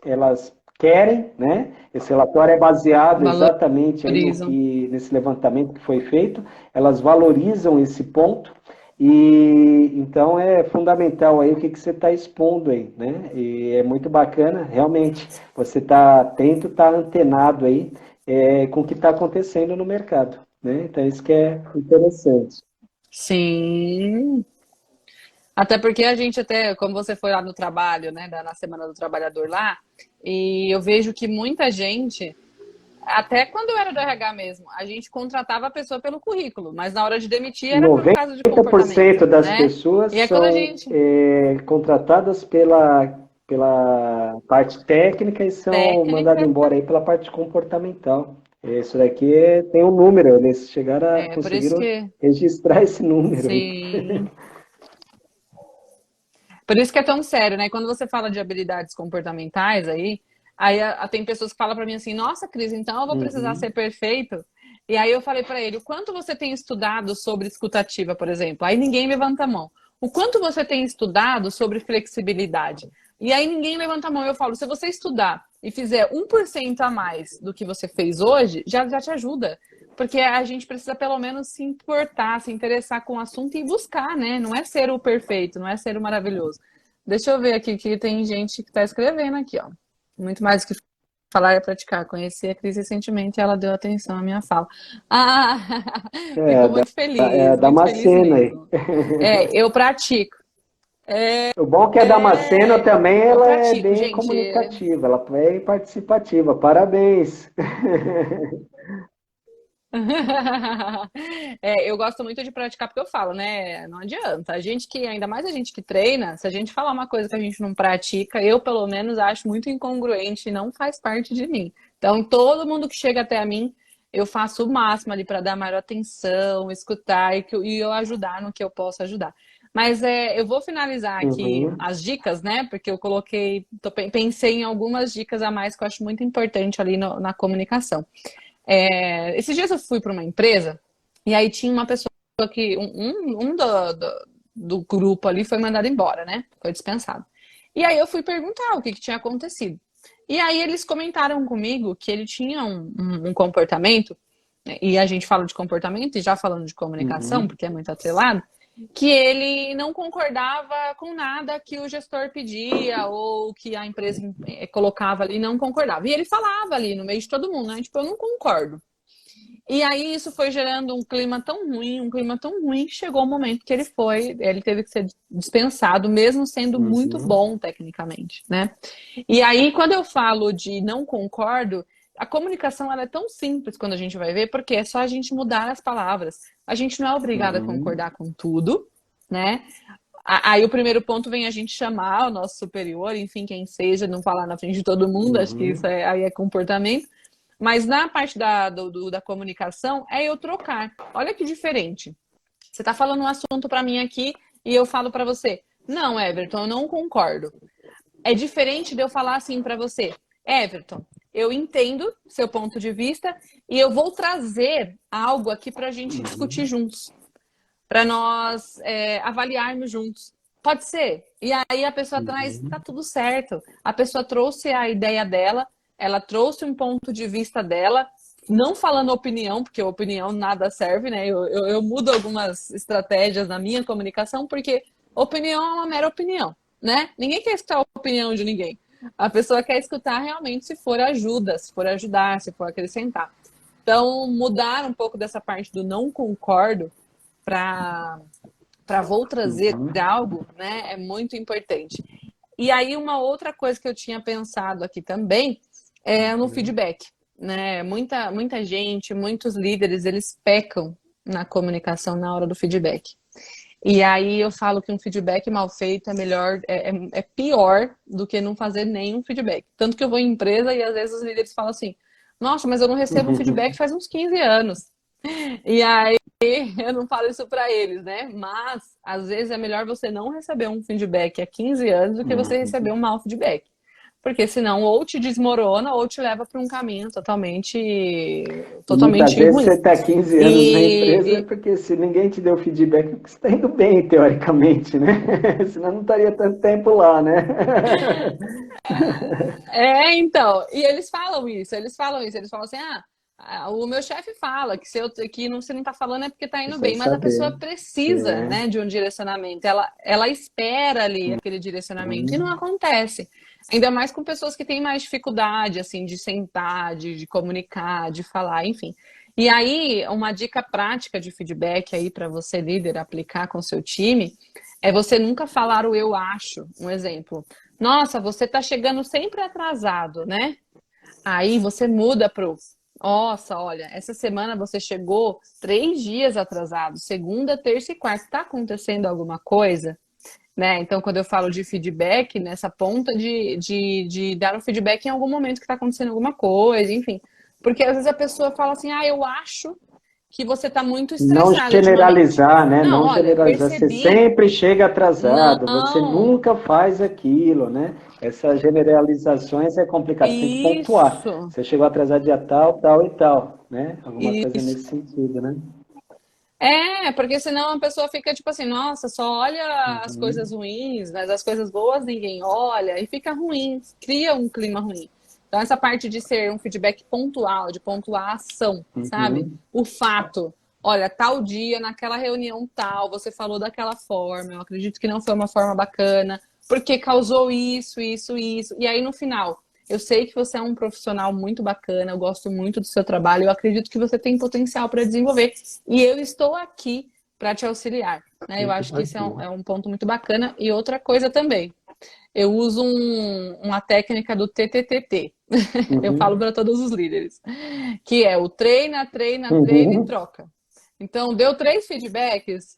querem, né? Esse relatório é baseado exatamente aí no que, nesse levantamento que foi feito, elas valorizam esse ponto, e então é fundamental aí o que você está expondo aí, né? E é muito bacana, realmente, você está atento, está antenado aí com o que está acontecendo no mercado, né? Então isso que é interessante. Sim. Até porque a gente até, como você foi lá no trabalho, né, na Semana do Trabalhador lá, e eu vejo que muita gente, até quando eu era do RH mesmo, a gente contratava a pessoa pelo currículo, mas na hora de demitir era por causa de comportamento, 90% das né? pessoas E é quando a são gente contratadas pela parte técnica e são mandadas técnica, embora aí pela parte comportamental. Isso daqui tem um número, eles chegaram a por isso conseguiram que registrar esse número aí. sim. Por isso que é tão sério, né? Quando você fala de habilidades comportamentais aí tem pessoas que falam para mim assim: "Nossa, Cris, então eu vou precisar Uhum, ser perfeito". E aí eu falei para ele: "O quanto você tem estudado sobre escutativa, por exemplo?". Aí ninguém levanta a mão. "O quanto você tem estudado sobre flexibilidade?". E aí ninguém levanta a mão. Eu falo: "Se você estudar e fizer 1% a mais do que você fez hoje, já te ajuda". Porque a gente precisa pelo menos se importar, se interessar com o assunto e buscar, né? Não é ser o perfeito, não é ser o maravilhoso. Deixa eu ver aqui que tem gente que está escrevendo aqui, ó. Muito mais do que falar é praticar. Conheci a Cris recentemente e ela deu atenção à minha fala. Ah, é, fico é a muito feliz Damascena aí. mesmo. Eu pratico. O bom é que a Damascena também Eu ela é pratico, bem gente. comunicativa, ela é bem participativa. Parabéns. Eu gosto muito de praticar porque eu falo, né? Não adianta. A gente que, ainda mais a gente que treina, se a gente falar uma coisa que a gente não pratica, eu pelo menos acho muito incongruente e não faz parte de mim. Então, todo mundo que chega até a mim, eu faço o máximo ali para dar maior atenção, escutar e eu ajudar no que eu posso ajudar. Mas eu vou finalizar aqui Uhum, as dicas, né? Porque eu pensei em algumas dicas a mais que eu acho muito importante ali na comunicação. Esses dias eu fui para uma empresa e aí tinha uma pessoa que do grupo ali foi mandado embora, né? Foi dispensado. E aí eu fui perguntar o que tinha acontecido. E aí eles comentaram comigo que ele tinha um comportamento, né, e a gente fala de comportamento e já falando de comunicação, uhum, porque é muito atrelado, que ele não concordava com nada que o gestor pedia ou que a empresa colocava ali, não concordava. E ele falava ali no meio de todo mundo, né? Tipo, eu não concordo. E aí isso foi gerando um clima tão ruim, que chegou o momento que ele teve que ser dispensado, mesmo sendo muito uhum, bom tecnicamente, né? E aí, quando eu falo de não concordo, a comunicação ela é tão simples quando a gente vai ver, porque é só a gente mudar as palavras. A gente não é obrigada a uhum, concordar com tudo, né? Aí o primeiro ponto vem a gente chamar o nosso superior, enfim, quem seja, não falar na frente de todo mundo, acho que isso uhum, aí é comportamento. Mas na parte da comunicação é eu trocar. Olha que diferente. Você está falando um assunto para mim aqui e eu falo para você, não, Everton, eu não concordo. É diferente de eu falar assim para você, Everton, eu entendo seu ponto de vista e eu vou trazer algo aqui para a gente discutir uhum, juntos, para nós avaliarmos juntos. Pode ser? E aí a pessoa traz, tá uhum. tudo certo. A pessoa trouxe a ideia dela, ela trouxe um ponto de vista dela, não falando opinião, porque opinião nada serve, né? Eu mudo algumas estratégias na minha comunicação, porque opinião é uma mera opinião, né? Ninguém quer escutar a opinião de ninguém. A pessoa quer escutar realmente se for ajuda, se for ajudar, se for acrescentar. Então, mudar um pouco dessa parte do não concordo para vou trazer Uhum, algo, né, é muito importante. E aí, uma outra coisa que eu tinha pensado aqui também é no uhum, feedback, né? Muita gente, muitos líderes, eles pecam na comunicação na hora do feedback. E aí eu falo que um feedback mal feito é melhor, é pior do que não fazer nenhum feedback. Tanto que eu vou em empresa e às vezes os líderes falam assim, Nossa, mas eu não recebo um feedback faz uns 15 anos. E aí eu não falo isso para eles, né? Mas às vezes é melhor você não receber um feedback há 15 anos do que você receber um mau feedback. Porque senão ou te desmorona ou te leva para um caminho Muitas totalmente vezes você ruim. está 15 anos na empresa, E, porque se ninguém te deu feedback, é porque você está indo bem, teoricamente, né? Senão não estaria tanto tempo lá, né? então, e eles falam assim, o meu chefe fala que você não tá falando é porque tá indo Precisa bem, mas a pessoa saber. precisa, É. né, de um direcionamento, ela espera ali aquele direcionamento e não acontece. Ainda mais com pessoas que têm mais dificuldade, assim, de sentar, de comunicar, de falar, enfim. E aí, uma dica prática de feedback aí para você, líder, aplicar com o seu time, é você nunca falar o eu acho. Um exemplo. Nossa, você tá chegando sempre atrasado, né? Aí você muda pro. Nossa, olha, essa semana você chegou 3 dias atrasado, segunda, terça e quarta. Tá acontecendo alguma coisa? Né? Então, quando eu falo de feedback, nessa ponta de dar um feedback em algum momento que está acontecendo alguma coisa, enfim. Porque às vezes a pessoa fala assim, eu acho que você está muito Não estressado ultimamente. generalizar, né? Não, Não olha, generalizar. Você percebi. sempre chega atrasado, você Não, nunca faz aquilo, né? Essas generalizações é complicado, você tem que pontuar. isso. Você chegou atrasado dia tal, tal e tal, né? Alguma coisa Isso. nesse sentido, né? Porque senão a pessoa fica tipo assim, nossa, só olha as coisas Uhum, ruins, mas as coisas boas ninguém olha e fica ruim, cria um clima ruim. Então, essa parte de ser um feedback pontual, de pontuar a ação, sabe? uhum. O fato. Olha, tal dia, naquela reunião tal, você falou daquela forma, eu acredito que não foi uma forma bacana, porque causou isso, isso, isso. E aí, no final, eu sei que você é um profissional muito bacana, eu gosto muito do seu trabalho, eu acredito que você tem potencial para desenvolver. E eu estou aqui para te auxiliar. Né? Eu Muito acho que isso bacana. é um ponto muito bacana. E outra coisa também, eu uso uma técnica do TTTT. Eu falo Uhum. para todos os líderes, que é o treina, treina, treina e Uhum. troca. Então, deu três feedbacks,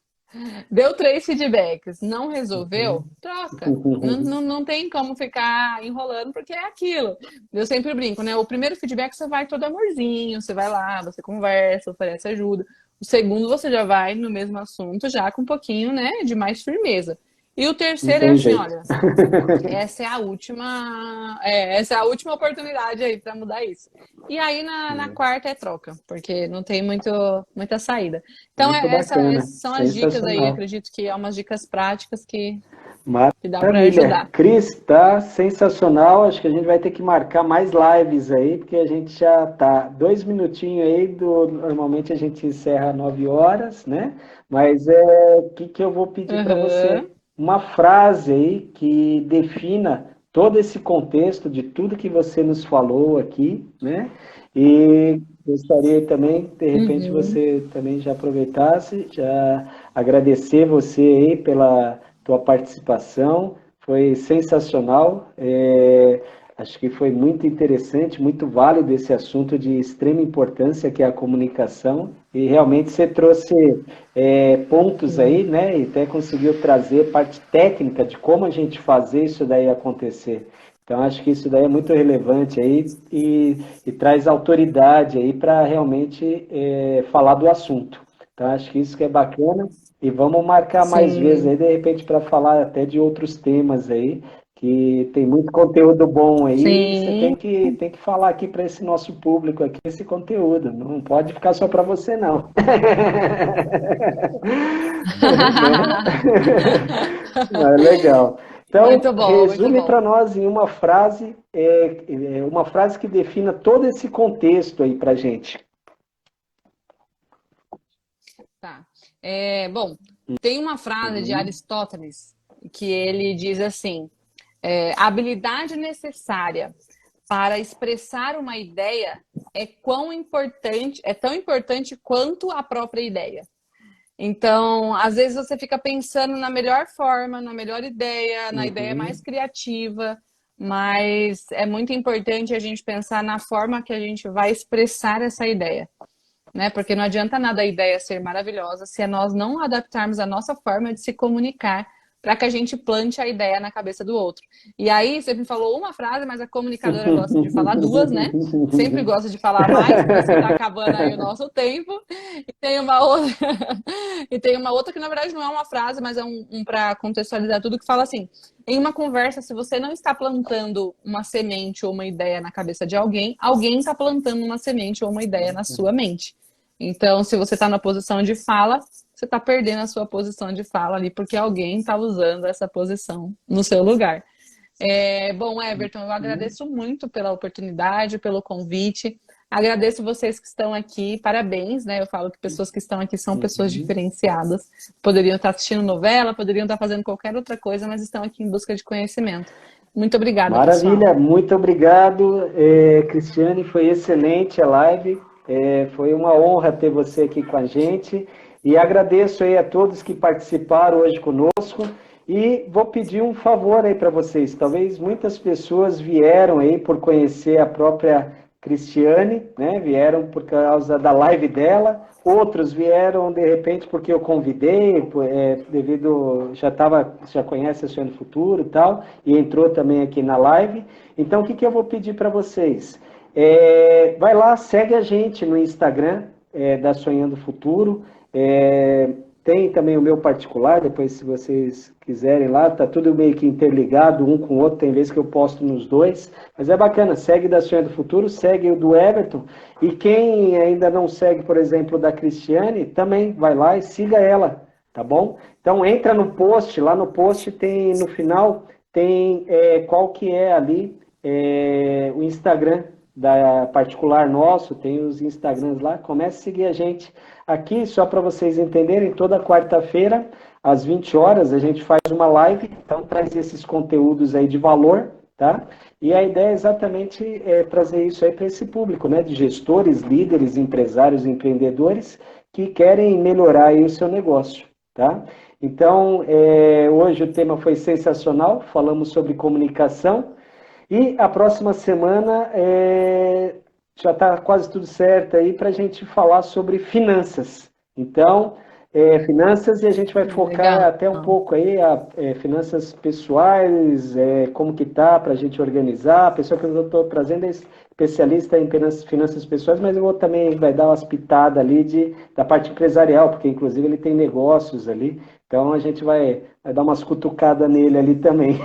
não resolveu, troca. Não, Uhum. não, não tem como ficar enrolando, porque é aquilo. Eu sempre brinco, né? O primeiro feedback você vai todo amorzinho, você vai lá, você conversa, oferece ajuda. O segundo você já vai no mesmo assunto, já com um pouquinho, né, de mais firmeza. E o Não terceiro é tem assim, jeito. olha, essa é a última oportunidade aí para mudar isso. E aí na quarta é troca, porque não tem muita saída. Então, Muito bacana, essas são as dicas aí. sensacional. Acredito que é umas dicas práticas que dá para Maravilha. ajudar. Cris, tá sensacional. Acho que a gente vai ter que marcar mais lives aí, porque a gente já tá 2 minutinhos aí normalmente a gente encerra 9 horas, né? Mas o que eu vou pedir para você? Uhum. Uma frase aí que defina todo esse contexto de tudo que você nos falou aqui, né? E gostaria também, de repente, Uhum. você também já aproveitasse, já agradecer você aí pela tua participação, foi sensacional. Acho que foi muito interessante, muito válido esse assunto de extrema importância que é a comunicação. E realmente você trouxe pontos aí, Sim. né? E até conseguiu trazer parte técnica de como a gente fazer isso daí acontecer. Então, acho que isso daí é muito relevante aí e traz autoridade aí para realmente falar do assunto. Então, acho que isso que é bacana. E vamos marcar mais vezes Sim. aí, de repente, para falar até de outros temas aí, que tem muito conteúdo bom aí, e você tem Sim. que falar aqui para esse nosso público aqui esse conteúdo. Não pode ficar só para você, não. Né? Mas legal. Então, Muito bom, muito resume bom. para nós em uma frase que defina todo esse contexto aí para gente. Tá. Bom, tem uma frase de Uhum, Aristóteles que ele diz assim: a habilidade necessária para expressar uma ideia é tão importante quanto a própria ideia. Então, às vezes você fica pensando na melhor forma, na melhor ideia, na ideia mais uhum, criativa, mas é muito importante a gente pensar na forma que a gente vai expressar essa ideia, né? Porque não adianta nada a ideia ser maravilhosa se nós não adaptarmos a nossa forma de se comunicar para que a gente plante a ideia na cabeça do outro. E aí, você me falou uma frase, mas a comunicadora gosta de falar duas, né? Sempre gosta de falar mais, por isso que está acabando aí o nosso tempo. E tem uma outra, e tem uma outra que, na verdade, não é uma frase, mas é para contextualizar tudo, que fala assim: em uma conversa, se você não está plantando uma semente ou uma ideia na cabeça de alguém, alguém está plantando uma semente ou uma ideia na sua mente. Então, se você está na posição de fala, você está perdendo a sua posição de fala ali, porque alguém está usando essa posição no seu lugar. Bom, Everton, eu agradeço muito pela oportunidade, pelo convite. Agradeço vocês que estão aqui, parabéns, né? Eu falo que pessoas que estão aqui são pessoas diferenciadas. Poderiam estar assistindo novela, poderiam estar fazendo qualquer outra coisa, mas estão aqui em busca de conhecimento. Muito obrigada, Maravilha, pessoal. muito obrigado, Cristiane, foi excelente a live, foi uma honra ter você aqui com a gente, e agradeço aí a todos que participaram hoje conosco, e vou pedir um favor aí para vocês, talvez muitas pessoas vieram aí por conhecer a própria Cristiane, né? Vieram por causa da live dela, outros vieram de repente porque eu convidei, devido já conhece a Sonhando Futuro e tal, e entrou também aqui na live. Então o que eu vou pedir para vocês? Vai lá, segue a gente no Instagram da Sonhando Futuro. Tem também o meu particular, depois se vocês quiserem lá, tá tudo meio que interligado um com o outro, tem vezes que eu posto nos dois, mas é bacana, segue da Sonhando Futuro, segue o do Everton, e quem ainda não segue, por exemplo, da Cristiane, também vai lá e siga ela, tá bom? Então entra no post, lá no post tem, no final, tem qual que é ali o Instagram da particular nosso, tem os Instagrams lá, comece a seguir a gente. Aqui, só para vocês entenderem, toda quarta-feira, às 20 horas, a gente faz uma live, então traz esses conteúdos aí de valor, tá? E a ideia é exatamente trazer isso aí para esse público, né? De gestores, líderes, empresários, empreendedores que querem melhorar aí o seu negócio, tá? Então, hoje o tema foi sensacional, falamos sobre comunicação, e a próxima semana já está quase tudo certo aí para a gente falar sobre finanças. Então, finanças, e a gente vai focar Legal. até um pouco aí finanças pessoais, como que tá para a gente organizar. A pessoa que eu estou trazendo é especialista em finanças pessoais, mas eu vou também vai dar umas pitadas ali da parte empresarial, porque inclusive ele tem negócios ali. Então a gente vai dar umas cutucadas nele ali também.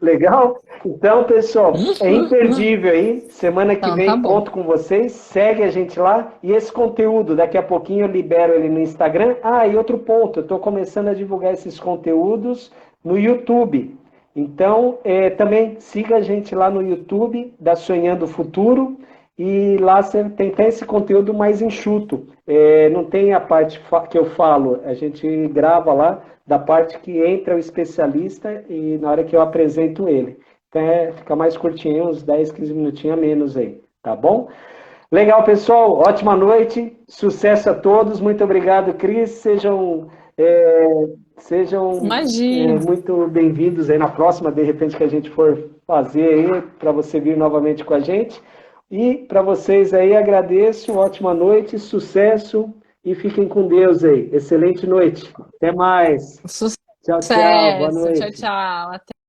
Legal? Então, pessoal, é imperdível aí. Semana que Então, tá vem bom. conto com vocês. Segue a gente lá. E esse conteúdo, daqui a pouquinho eu libero ele no Instagram. Ah, e outro ponto, eu estou começando a divulgar esses conteúdos no YouTube. Então, também siga a gente lá no YouTube, da Sonhando Futuro. E lá você tem até esse conteúdo mais enxuto. Não tem a parte que eu falo, a gente grava lá da parte que entra o especialista e na hora que eu apresento ele. Então fica mais curtinho, uns 10, 15 minutinhos a menos aí, tá bom? Legal, pessoal, ótima noite, sucesso a todos, muito obrigado, Cris, sejam Imagina. muito bem-vindos aí na próxima, de repente que a gente for fazer aí, para você vir novamente com a gente. E para vocês aí, agradeço, ótima noite, sucesso e fiquem com Deus aí. Excelente noite. Até mais. Sucesso. Tchau, tchau. Boa Tchau, noite. tchau. Até